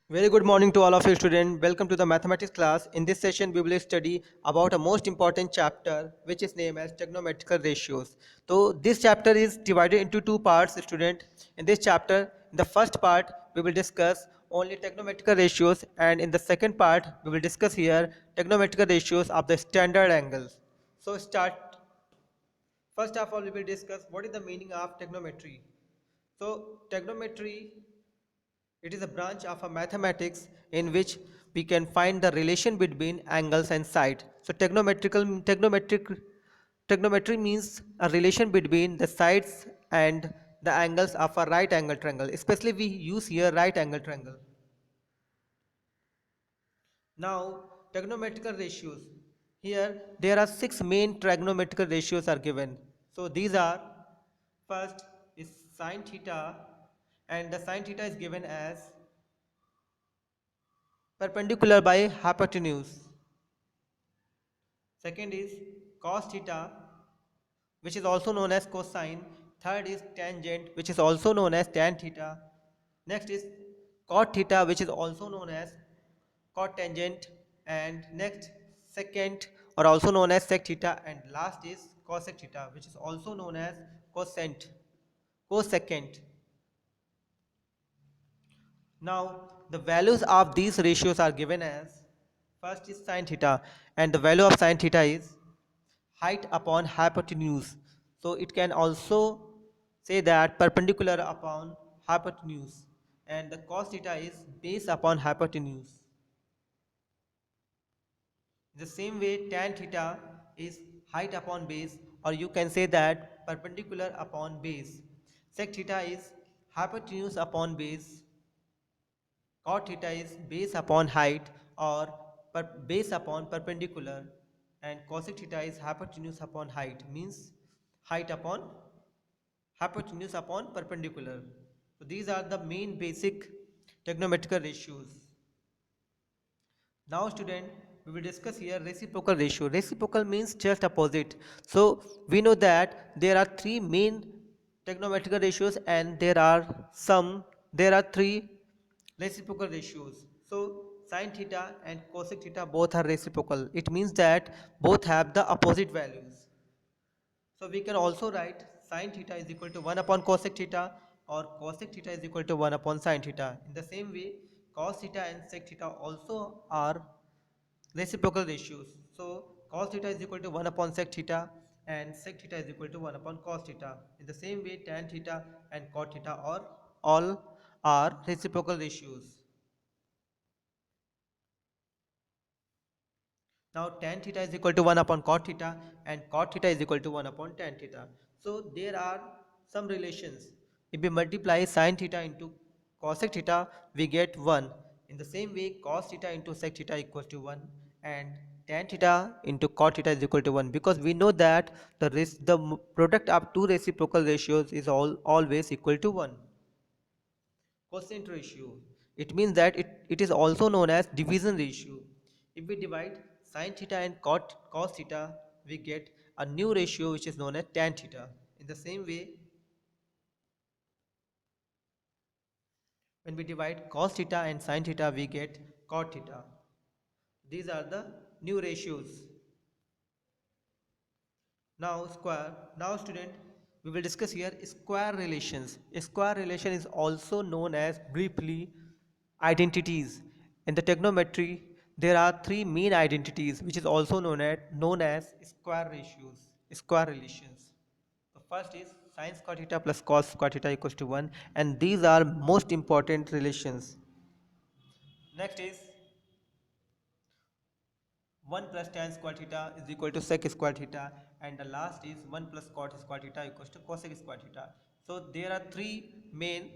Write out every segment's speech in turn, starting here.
Very good morning to all of you students. Welcome to the mathematics class. In this session, we will study about a most important chapter which is named as trigonometrical ratios. So this chapter is divided into two parts, student. In this chapter, in the first part, we will discuss only trigonometrical ratios, and in the second part, we will discuss here trigonometrical ratios of the standard angles. So start. First of all, we will discuss what is the meaning of trigonometry. So trigonometry, it is a branch of a mathematics in which we can find the relation between angles and side. So trigonometry means a relation between the sides and the angles of a right angle triangle. Especially we use here right angle triangle. Now trigonometrical ratios. Here there are six main trigonometrical ratios are given. So these are, first is sine theta, and the sine theta is given as perpendicular by hypotenuse. Second is cos theta, which is also known as cosine. Third is tangent, which is also known as tan theta. Next is cot theta, which is also known as cot tangent. And next, secant, or also known as sec theta. And last is cosec theta, which is also known as cosecant. Cosecant. Now, the values of these ratios are given as, first is sine theta, and the value of sine theta is height upon hypotenuse. So it can also say that perpendicular upon hypotenuse, and the cos theta is base upon hypotenuse. In the same way, tan theta is height upon base, or you can say that perpendicular upon base. Sec theta is hypotenuse upon base. Cot theta is base upon height, or base upon perpendicular, and cosec theta is hypotenuse upon height, means height upon hypotenuse upon perpendicular. So these are the main basic trigonometrical ratios. Now student, we will discuss here reciprocal ratio. Reciprocal means just opposite. So we know that there are three main trigonometrical ratios, and there are three reciprocal ratios. So sine theta and cosec theta both are reciprocal. It means that both have the opposite values. So we can also write sine theta is equal to 1 upon cosec theta, or cosec theta is equal to 1 upon sine theta. In the same way, cos theta and sec theta also are reciprocal ratios. So cos theta is equal to 1 upon sec theta, and sec theta is equal to 1 upon cos theta. In the same way, tan theta and cot theta are all are reciprocal ratios. Now tan theta is equal to 1 upon cot theta, and cot theta is equal to 1 upon tan theta. So there are some relations. If we multiply sin theta into cosec theta, we get 1. In the same way, cos theta into sec theta equals to 1, and tan theta into cot theta is equal to 1, because we know that the product of two reciprocal ratios is always equal to 1. Quotient ratio. It means that it is also known as division ratio. If we divide sin theta and cos theta, we get a new ratio which is known as tan theta. In the same way, when we divide cos theta and sin theta, we get cot theta. These are the new ratios. Now square. Now student, we will discuss here square relations. A square relation is also known as briefly identities. In the trigonometry, there are three main identities which is also known as square ratios, square relations. The first is sin square theta plus cos square theta equals to 1, and these are most important relations. Next is 1 plus tan square theta is equal to sec square theta, and the last is 1 plus cot square theta equals to cosec square theta. So there are three main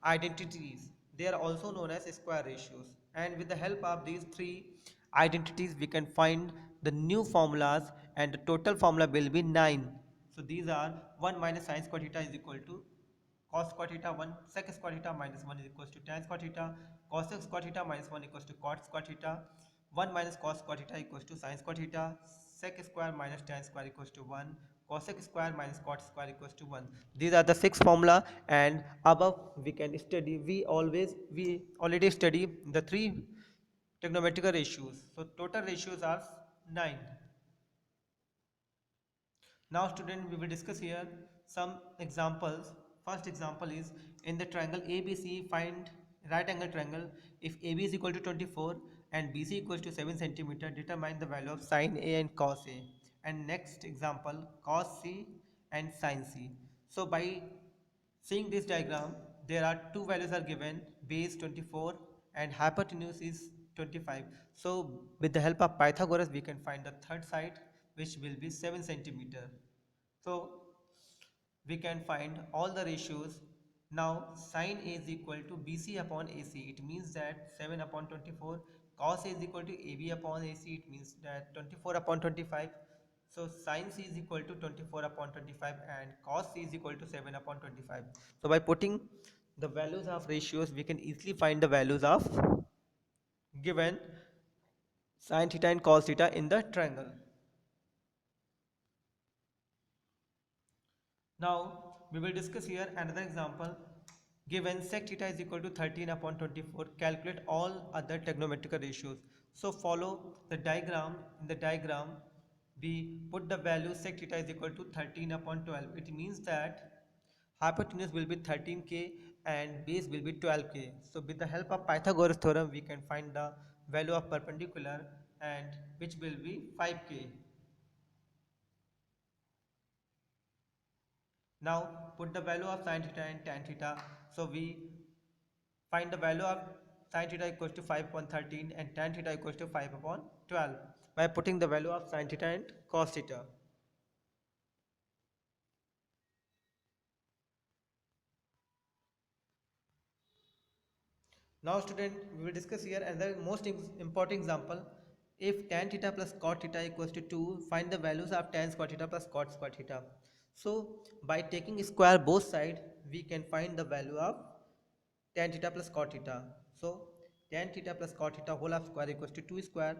identities. They are also known as square ratios, and with the help of these three identities we can find the new formulas, and the total formula will be 9. So these are 1 minus sin square theta is equal to cos square theta, 1 sec square theta minus 1 is equals to tan square theta, cosec square theta minus 1 equals to cot square theta, 1 minus cos square theta equals to sin square theta, sec square minus tan square equals to 1, cosec square minus cot square equals to 1. These are the 6 formula, and above we can study, we already study the 3 trigonometric ratios. So total ratios are 9. Now student, we will discuss here some examples. First example is, in the triangle ABC, find right angle triangle. If AB is equal to 24 and BC equals to 7 centimeter, determine the value of sine A and cos A. And next example, cos C and sine C. So by seeing this diagram, there are two values are given, base 24 and hypotenuse is 25. So with the help of Pythagoras, we can find the third side, which will be 7 centimeter. So we can find all the ratios. Now sine A is equal to BC upon AC. It means that 7 upon 24. Cos A is equal to AB upon AC. It means that 24 upon 25. So sine C is equal to 24 upon 25 and cos C is equal to 7 upon 25. So by putting the values of ratios, we can easily find the values of given sine theta and cos theta in the triangle. Now we will discuss here another example. Given sec theta is equal to 13 upon 24, calculate all other trigonometric ratios. So follow the diagram. In the diagram, we put the value sec theta is equal to 13 upon 12. It means that hypotenuse will be 13k and base will be 12k. So with the help of Pythagoras theorem, we can find the value of perpendicular, and which will be 5k. Now put the value of sin theta and tan theta. So we find the value of sin theta equals to 5 upon 13 and tan theta equals to 5 upon 12 by putting the value of sin theta and cos theta. Now student, we will discuss here another most important example. If tan theta plus cot theta equals to 2, find the values of tan square theta plus cot square theta. So by taking square both sides, we can find the value of tan theta plus cot theta. So tan theta plus cot theta whole of square equals to 2 square.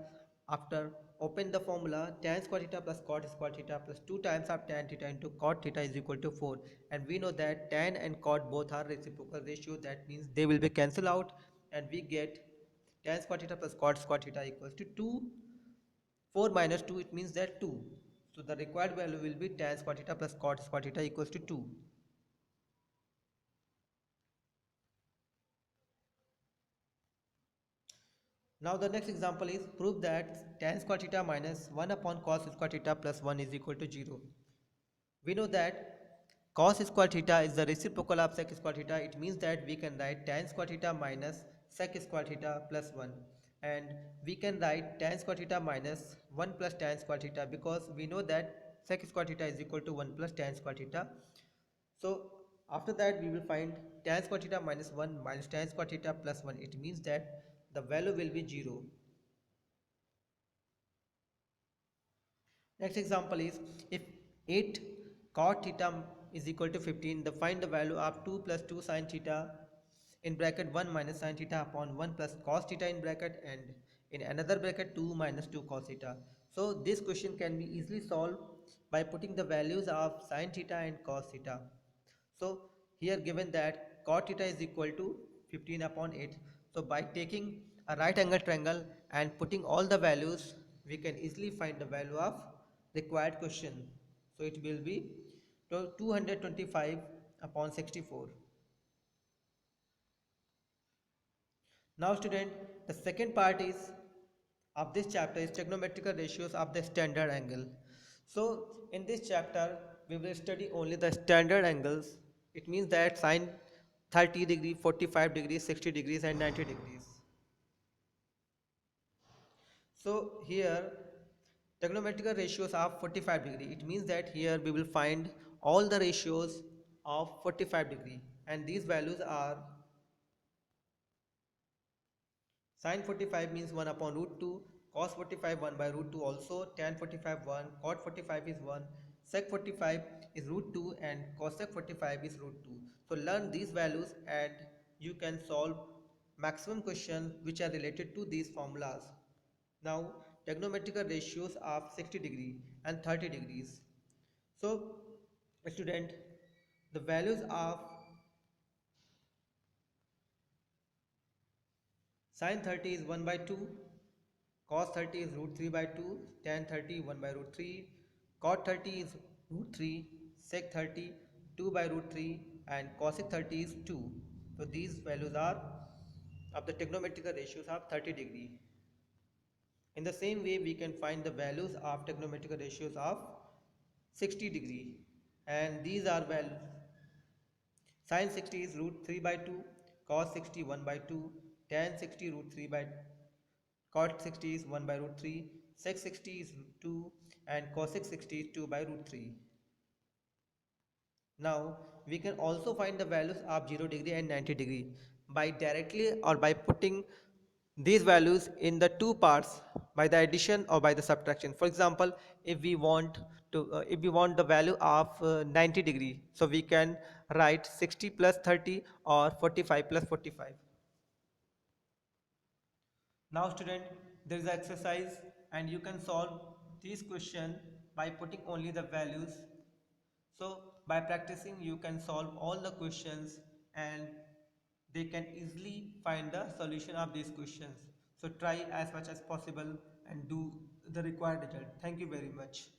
After open the formula, tan square theta plus cot square theta plus 2 times of tan theta into cot theta is equal to 4. And we know that tan and cot both are reciprocal ratio. That means they will be cancelled out, and we get tan square theta plus cot square theta equals to 2. 4 minus 2, it means that 2. So the required value will be tan square theta plus cot square theta equals to 2. Now the next example is, prove that tan square theta minus 1 upon cos square theta plus 1 is equal to 0. We know that cos square theta is the reciprocal of sec square theta. It means that we can write tan square theta minus sec square theta plus 1, and we can write tan square theta minus 1 plus tan square theta, because we know that sec square theta is equal to 1 plus tan square theta. So after that, we will find tan square theta minus 1 minus tan square theta plus 1. It means that the value will be 0. Next example is, if 8 cot theta is equal to 15, the find the value of 2 plus 2 sin theta in bracket 1 minus sin theta upon 1 plus cos theta in bracket, and in another bracket 2 minus 2 cos theta. So this question can be easily solved by putting the values of sin theta and cos theta. So here given that cot theta is equal to 15 upon 8. So by taking a right angle triangle and putting all the values, we can easily find the value of required question. So it will be 225 upon 64. Now student, the second part is of this chapter is trigonometric ratios of the standard angle. So in this chapter, we will study only the standard angles. It means that sine 30 degree, 45 degrees, 60 degrees and 90 degrees. So here trigonometric ratios of 45 degree. It means that here we will find all the ratios of 45 degree, and these values are sin 45 means 1 upon root 2, cos 45 1 by root 2 also, tan 45 1, cot 45 is 1, sec 45 is root 2 and cosec 45 is root 2. So learn these values and you can solve maximum questions which are related to these formulas. Now trigonometric ratios of 60 degree and 30 degrees. So student, the values of sin 30 is 1 by 2, cos 30 is root 3 by 2, tan 30 1 by root 3, cot 30 is root 3, sec 30 2 by root 3, and cosec 30 is 2. So these values are of the trigonometric ratios of 30 degree. In the same way, we can find the values of trigonometric ratios of 60 degree, and these are well, sin 60 is root 3 by 2, cos 60 1 by 2, tan 60 root 3 by, cot 60 is 1 by root 3, sec 60 is 2, and cosec 60 is 2 by root 3. Now we can also find the values of 0 degree and 90 degree by directly or by putting these values in the two parts by the addition or by the subtraction. For example, if we want the value of 90 degree, so we can write 60 plus 30 or 45 plus 45. Now student, there is an exercise and you can solve this question by putting only the values. So by practicing you can solve all the questions and they can easily find the solution of these questions. So try as much as possible and do the required result. Thank you very much.